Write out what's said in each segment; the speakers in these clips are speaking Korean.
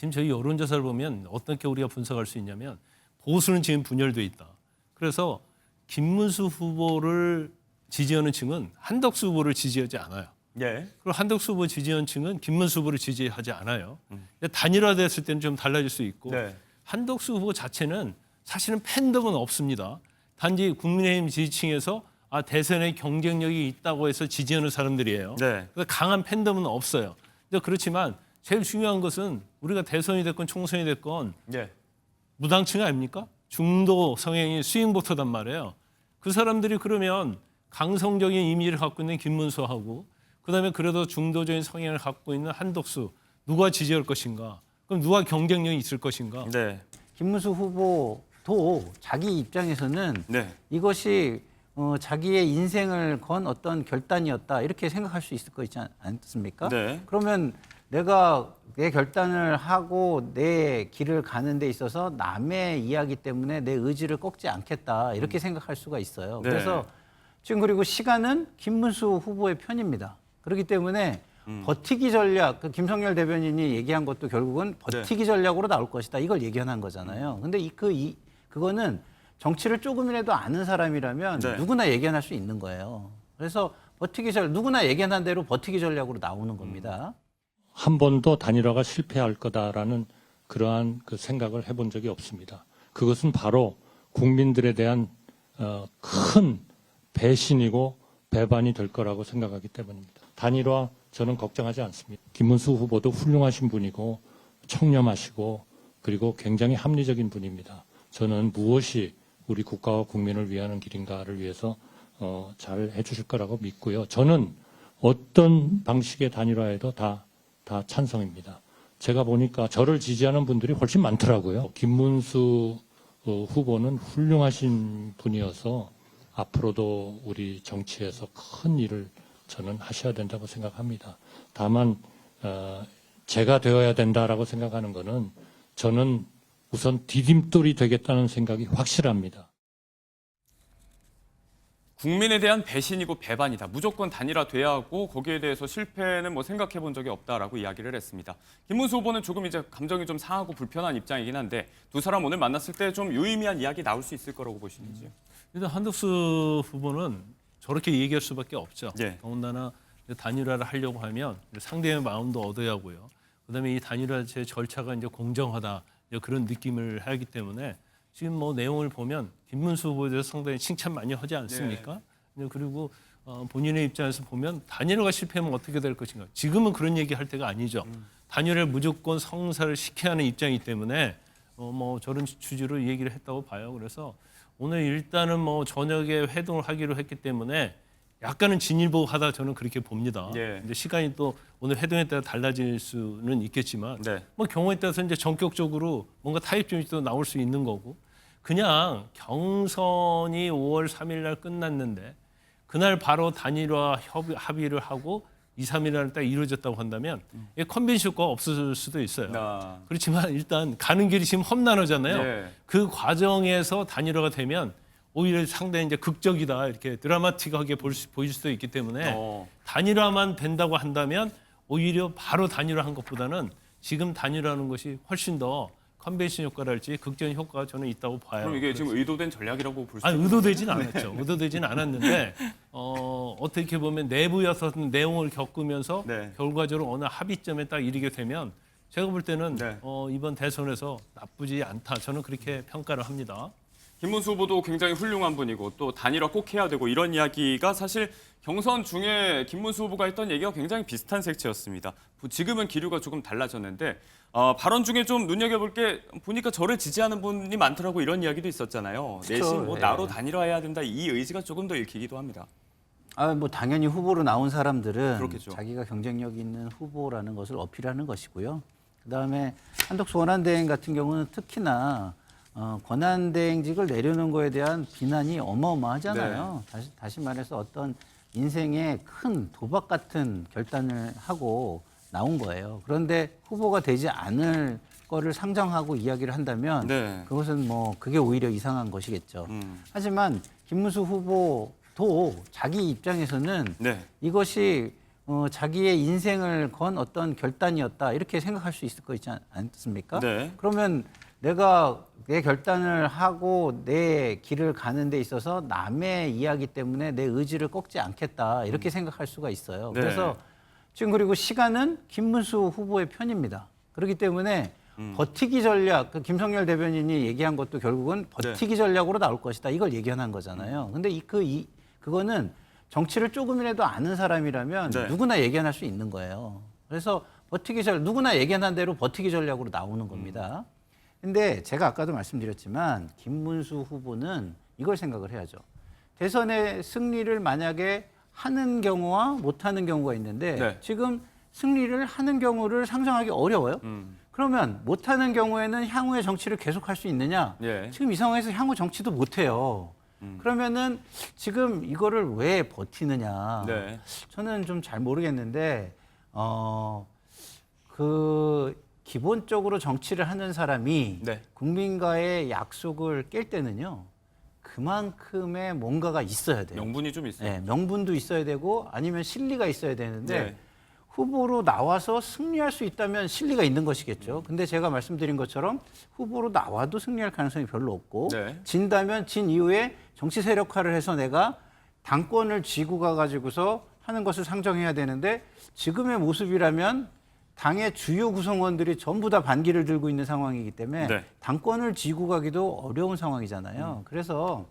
지금 저희 여론조사를 보면 어떻게 우리가 분석할 수 있냐면 보수는 지금 분열돼 있다. 그래서 김문수 후보를 지지하는 층은 한덕수 후보를 지지하지 않아요. 예. 그리고 한덕수 후보 지지하는 층은 김문수 후보를 지지하지 않아요. 단일화됐을 때는 좀 달라질 수 있고 네. 한덕수 후보 자체는 사실은 팬덤은 없습니다. 단지 국민의힘 지지층에서 대선에 경쟁력이 있다고 해서 지지하는 사람들이에요. 네. 그래서 강한 팬덤은 없어요. 그렇지만 제일 중요한 것은 우리가 대선이 됐건 총선이 됐건 예. 무당층 아닙니까? 중도 성향이 스윙보터단 말이에요. 그 사람들이 그러면 강성적인 이미지를 갖고 있는 김문수하고 그다음에 그래도 중도적인 성향을 갖고 있는 한덕수 누가 지지할 것인가? 그럼 누가 경쟁력이 있을 것인가? 네. 김문수 후보도 자기 입장에서는 네. 이것이 자기의 인생을 건 어떤 결단이었다 이렇게 생각할 수 있을 거 있지 않습니까? 네. 그러면 내가 내 결단을 하고 내 길을 가는 데 있어서 남의 이야기 때문에 내 의지를 꺾지 않겠다 이렇게 생각할 수가 있어요. 네. 그래서 지금 그리고 시간은 김문수 후보의 편입니다. 그렇기 때문에 버티기 전략, 그 김성열 대변인이 얘기한 것도 결국은 버티기 전략으로 나올 것이다. 이걸 예견한 거잖아요. 근데 그거는 정치를 조금이라도 아는 사람이라면 네. 누구나 예견할 수 있는 거예요. 그래서 누구나 예견한 대로 버티기 전략으로 나오는 겁니다. 한 번도 단일화가 실패할 거다라는 그러한 그 생각을 해본 적이 없습니다. 그것은 바로 국민들에 대한 큰 배신이고 배반이 될 거라고 생각하기 때문입니다. 단일화 저는 걱정하지 않습니다. 김문수 후보도 훌륭하신 분이고 청렴하시고 그리고 굉장히 합리적인 분입니다. 저는 무엇이 우리 국가와 국민을 위하는 길인가를 위해서 잘 해주실 거라고 믿고요. 저는 어떤 방식의 단일화에도 다 찬성입니다. 제가 보니까 저를 지지하는 분들이 훨씬 많더라고요. 김문수 후보는 훌륭하신 분이어서 앞으로도 우리 정치에서 큰 일을 저는 하셔야 된다고 생각합니다. 다만 제가 되어야 된다라고 생각하는 것은 저는 우선 디딤돌이 되겠다는 생각이 확실합니다. 국민에 대한 배신이고 배반이다. 무조건 단일화돼야 하고 거기에 대해서 실패는 뭐 생각해 본 적이 없다라고 이야기를 했습니다. 김문수 후보는 조금 이제 감정이 좀 상하고 불편한 입장이긴 한데 두 사람 오늘 만났을 때 좀 유의미한 이야기 나올 수 있을 거라고 보시는지요? 일단 한덕수 후보는 저렇게 얘기할 수밖에 없죠. 예. 더군다나 단일화를 하려고 하면 상대의 마음도 얻어야 하고요. 그다음에 이 단일화 제 절차가 이제 공정하다 그런 느낌을 하기 때문에 지금 뭐 내용을 보면 김문수 후보에 대해서 상당히 칭찬 많이 하지 않습니까? 그리고 본인의 입장에서 보면 단일화가 실패하면 어떻게 될 것인가. 지금은 그런 얘기할 때가 아니죠. 단일화를 무조건 성사를 시켜야 하는 입장이기 때문에 뭐 저런 취지로 얘기를 했다고 봐요. 그래서 오늘 일단은 뭐 저녁에 회동을 하기로 했기 때문에 약간은 진일보하다 저는 그렇게 봅니다. 예. 이제 시간이 또 오늘 회동에 따라 달라질 수는 있겠지만 네. 뭐 경우에 따라서 이제 전격적으로 뭔가 타협점이 또 나올 수 있는 거고 그냥 경선이 5월 3일 날 끝났는데 그날 바로 단일화 합의를 하고 2, 3일 안에 딱 이루어졌다고 한다면 컨벤션 효과가 없을 수도 있어요. 그렇지만 일단 가는 길이 지금 험난하잖아요. 예. 그 과정에서 단일화가 되면 오히려 상당히 이제 극적이다 이렇게 드라마틱하게 보일 수도 있기 때문에 단일화만 된다고 한다면 오히려 바로 단일화한 것보다는 지금 단일화하는 것이 훨씬 더 컨벤션 효과랄지 극적인 효과가 저는 있다고 봐요. 그럼 이게 지금 의도된 전략이라고 볼 수 있나요? 의도되진 않았죠. 의도되진 않았는데 어떻게 보면 내부에서 내용을 겪으면서 네. 결과적으로 어느 합의점에 딱 이르게 되면 제가 볼 때는 네. 이번 대선에서 나쁘지 않다. 저는 그렇게 평가를 합니다. 김문수 후보도 굉장히 훌륭한 분이고 또 단일화 꼭 해야 되고 이런 이야기가 사실 경선 중에 김문수 후보가 했던 얘기가 굉장히 비슷한 색채였습니다. 지금은 기류가 조금 달라졌는데 발언 중에 좀 눈여겨볼 게 보니까 저를 지지하는 분이 많더라고 이런 이야기도 있었잖아요. 그쵸, 내심 뭐 예. 나로 단일화해야 된다 이 의지가 조금 더 읽히기도 합니다. 뭐 당연히 후보로 나온 사람들은 그렇겠죠. 자기가 경쟁력 있는 후보라는 것을 어필하는 것이고요. 그다음에 한덕수 권한대행 같은 경우는 특히나 권한대행직을 내려놓은 거에 대한 비난이 어마어마하잖아요. 다시 말해서 어떤 인생의 큰 도박 같은 결단을 하고 나온 거예요. 그런데 후보가 되지 않을 거를 상정하고 이야기를 한다면 네. 그것은 뭐 그게 오히려 이상한 것이겠죠. 하지만 김문수 후보도 자기 입장에서는 네. 이것이 자기의 인생을 건 어떤 결단이었다 이렇게 생각할 수 있을 거 있지 않습니까? 네. 그러면 내가 내 결단을 하고 내 길을 가는 데 있어서 남의 이야기 때문에 내 의지를 꺾지 않겠다 이렇게 생각할 수가 있어요. 네. 그래서 지금 그리고 시간은 김문수 후보의 편입니다. 그렇기 때문에 버티기 전략, 그 김성열 대변인이 얘기한 것도 결국은 버티기 전략으로 나올 것이다. 이걸 예견한 거잖아요. 근데 그거는 정치를 조금이라도 아는 사람이라면 네. 누구나 예견할 수 있는 거예요. 그래서 누구나 예견한 대로 버티기 전략으로 나오는 겁니다. 근데 제가 아까도 말씀드렸지만 김문수 후보는 이걸 생각을 해야죠. 대선의 승리를 만약에 하는 경우와 못하는 경우가 있는데 네. 지금 승리를 하는 경우를 상상하기 어려워요. 그러면 못하는 경우에는 향후의 정치를 계속할 수 있느냐? 예. 지금 이 상황에서 향후 정치도 못해요. 그러면은 지금 이거를 왜 버티느냐? 네. 저는 좀 잘 모르겠는데 기본적으로 정치를 하는 사람이 네. 국민과의 약속을 깰 때는요. 그만큼의 뭔가가 있어야 돼요. 명분이 좀 있어요. 네, 명분도 있어야 되고 아니면 실리가 있어야 되는데 네. 후보로 나와서 승리할 수 있다면 실리가 있는 것이겠죠. 근데 제가 말씀드린 것처럼 후보로 나와도 승리할 가능성이 별로 없고 네. 진다면 진 이후에 정치 세력화를 해서 내가 당권을 쥐고 가가지고서 하는 것을 상정해야 되는데 지금의 모습이라면 당의 주요 구성원들이 전부 다 반기를 들고 있는 상황이기 때문에 네. 당권을 쥐고 가기도 어려운 상황이잖아요. 그래서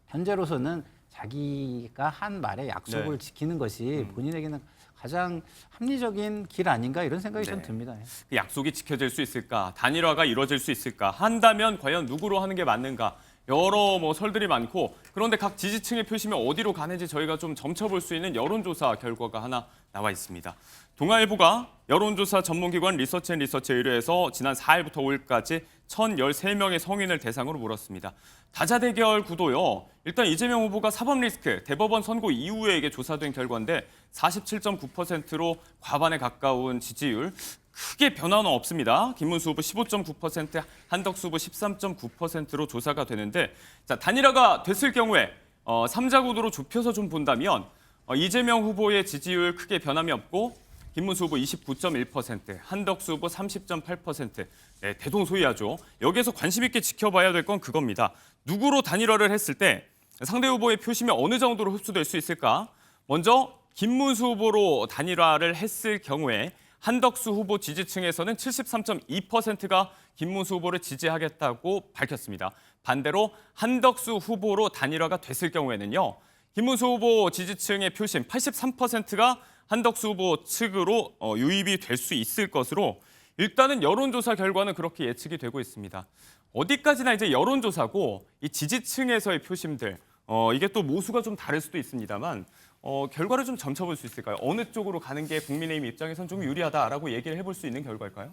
현재로서는 자기가 한 말의 약속을 네. 지키는 것이 본인에게는 가장 합리적인 길 아닌가 이런 생각이 좀 네. 듭니다. 그 약속이 지켜질 수 있을까? 단일화가 이루어질 수 있을까? 한다면 과연 누구로 하는 게 맞는가? 여러 설들이 많고 그런데 각 지지층의 표심이 어디로 가는지 저희가 좀 점쳐볼 수 있는 여론조사 결과가 하나 나와 있습니다. 동아일보가 여론조사 전문기관 리서치앤리서치에 의뢰해서 지난 4일부터 5일까지 1,013명의 성인을 대상으로 물었습니다. 다자대결 구도요. 일단 이재명 후보가 사법 리스크, 대법원 선고 이후에 이게 조사된 결과인데 47.9%로 과반에 가까운 지지율. 크게 변화는 없습니다. 김문수 후보 15.9%, 한덕수 후보 13.9%로 조사가 되는데 자, 단일화가 됐을 경우에 3자 구도로 좁혀서 좀 본다면 이재명 후보의 지지율 크게 변함이 없고 김문수 후보 29.1%, 한덕수 후보 30.8%, 네, 대동소이하죠. 여기에서 관심 있게 지켜봐야 될 건 그겁니다. 누구로 단일화를 했을 때 상대 후보의 표심이 어느 정도로 흡수될 수 있을까? 먼저 김문수 후보로 단일화를 했을 경우에 한덕수 후보 지지층에서는 73.2%가 김문수 후보를 지지하겠다고 밝혔습니다. 반대로 한덕수 후보로 단일화가 됐을 경우에는요. 김문수 후보 지지층의 표심 83%가 한덕수 후보 측으로 유입이 될 수 있을 것으로 일단은 여론조사 결과는 그렇게 예측이 되고 있습니다. 어디까지나 이제 여론조사고 이 지지층에서의 표심들 이게 또 모수가 좀 다를 수도 있습니다만 결과를 좀 점쳐볼 수 있을까요? 어느 쪽으로 가는 게 국민의힘 입장에선 좀 유리하다라고 얘기를 해볼 수 있는 결과일까요?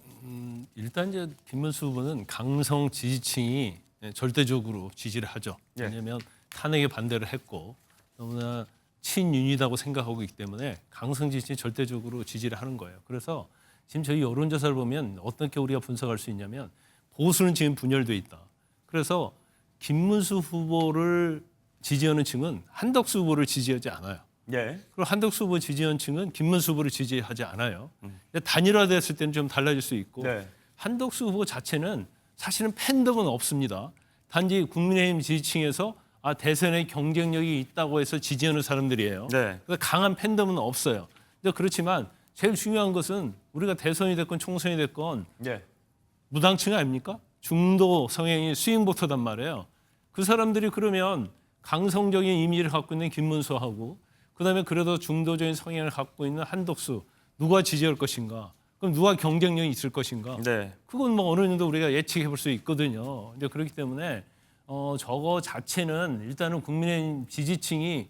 일단 이제 김문수 후보는 강성 지지층이 절대적으로 지지를 하죠. 예. 왜냐하면 탄핵에 반대를 했고 너무나 친윤이라고 생각하고 있기 때문에 강성 지지층이 절대적으로 지지를 하는 거예요. 그래서 지금 저희 여론조사를 보면 어떻게 우리가 분석할 수 있냐면 보수는 지금 분열돼 있다. 그래서 김문수 후보를 지지하는 층은 한덕수 후보를 지지하지 않아요. 예. 그리고 한덕수 후보 지지하는 층은 김문수 후보를 지지하지 않아요. 단일화됐을 때는 좀 달라질 수 있고 네. 한덕수 후보 자체는 사실은 팬덤은 없습니다. 단지 국민의힘 지지층에서 대선에 경쟁력이 있다고 해서 지지하는 사람들이에요. 네. 그래서 강한 팬덤은 없어요. 근데 그렇지만 제일 중요한 것은 우리가 대선이 됐건 총선이 됐건 예. 무당층 아닙니까? 중도 성향이 스윙보터단 말이에요. 그 사람들이 그러면 강성적인 이미지를 갖고 있는 김문수하고 그다음에 그래도 중도적인 성향을 갖고 있는 한덕수 누가 지지할 것인가? 그럼 누가 경쟁력이 있을 것인가? 네. 그건 뭐 어느 정도 우리가 예측해 볼 수 있거든요. 이제 그렇기 때문에 저거 자체는 일단은 국민의힘 지지층이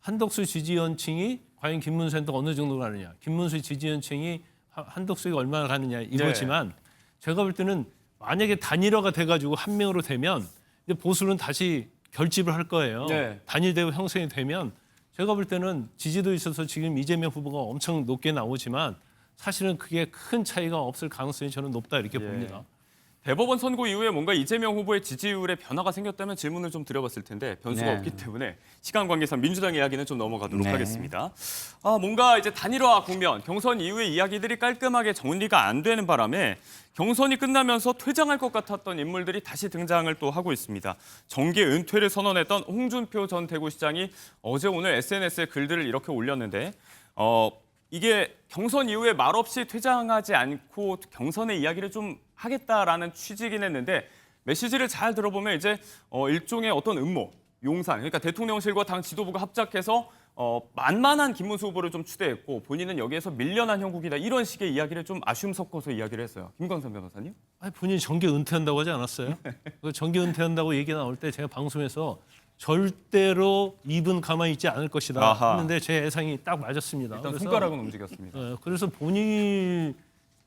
한덕수 지지연층이 과연 김문수한테 어느 정도 가느냐, 김문수 지지연층이 한덕수가 얼마나 가느냐 이거지만 제가 볼 때는 만약에 단일화가 돼가지고 한 명으로 되면 이제 보수는 다시 결집을 할 거예요. 네. 단일대우 형성이 되면 제가 볼 때는 지지도 있어서 지금 이재명 후보가 엄청 높게 나오지만 사실은 그게 큰 차이가 없을 가능성이 저는 높다 이렇게 예. 봅니다. 대법원 선고 이후에 뭔가 이재명 후보의 지지율에 변화가 생겼다면 질문을 좀 드려봤을 텐데 변수가 네. 없기 때문에 시간 관계상 민주당 이야기는 좀 넘어가도록 네. 하겠습니다. 뭔가 이제 단일화 국면, 경선 이후의 이야기들이 깔끔하게 정리가 안 되는 바람에 경선이 끝나면서 퇴장할 것 같았던 인물들이 다시 등장을 또 하고 있습니다. 정계 은퇴를 선언했던 홍준표 전 대구시장이 어제 오늘 SNS에 글들을 이렇게 올렸는데 이게 경선 이후에 말없이 퇴장하지 않고 경선의 이야기를 좀 하겠다라는 취지긴 했는데 메시지를 잘 들어보면 이제 일종의 어떤 음모, 용산, 그러니까 대통령실과 당 지도부가 합작해서 만만한 김문수 후보를 좀 추대했고 본인은 여기에서 밀려난 형국이다 이런 식의 이야기를 좀 아쉬움 섞어서 이야기를 했어요. 김광선 변호사님? 아니, 본인이 정계 은퇴한다고 하지 않았어요? 그 정계 은퇴한다고 얘기 나올 때 제가 방송에서 절대로 입은 가만히 있지 않을 것이다 아하. 했는데 제 예상이 딱 맞았습니다. 일단 그래서, 손가락은 움직였습니다. 그래서 본인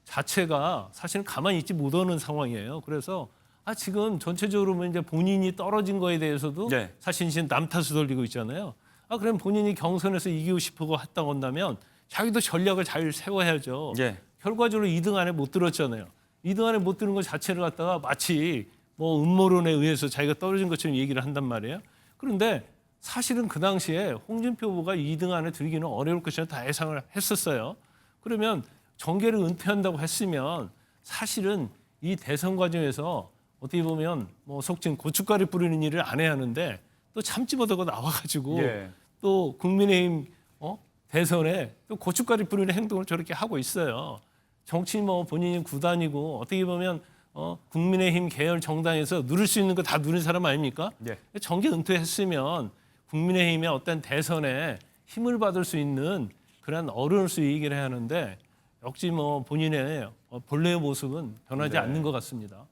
자체가 사실은 가만히 있지 못하는 상황이에요. 그래서 지금 전체적으로 보면 이제 본인이 떨어진 거에 대해서도 네. 사실 이제 남 탓을 돌리고 있잖아요. 그럼 본인이 경선에서 이기고 싶고 했다고 한다면 자기도 전략을 잘 세워야죠. 예. 결과적으로 2등 안에 못 들었잖아요. 2등 안에 못 드는 것 자체를 갖다가 마치 뭐 음모론에 의해서 자기가 떨어진 것처럼 얘기를 한단 말이에요. 그런데 사실은 그 당시에 홍준표 후보가 2등 안에 들기는 어려울 것이라 다 예상을 했었어요. 그러면 정계를 은퇴한다고 했으면 사실은 이 대선 과정에서 어떻게 보면 뭐 속칭 고춧가루 뿌리는 일을 안 해야 하는데 또 참지 못하고 나와가지고 예. 또 국민의힘 대선에 또 고춧가루 뿌리는 행동을 저렇게 하고 있어요. 정치 뭐 본인이 구단이고 어떻게 보면 국민의힘 계열 정당에서 누릴 수 있는 거 다 누린 사람 아닙니까? 예. 정계 은퇴했으면 국민의힘의 어떤 대선에 힘을 받을 수 있는 그런 어른으로서 얘기를 해야 하는데 역시 뭐 본인의 본래의 모습은 변하지 네. 않는 것 같습니다.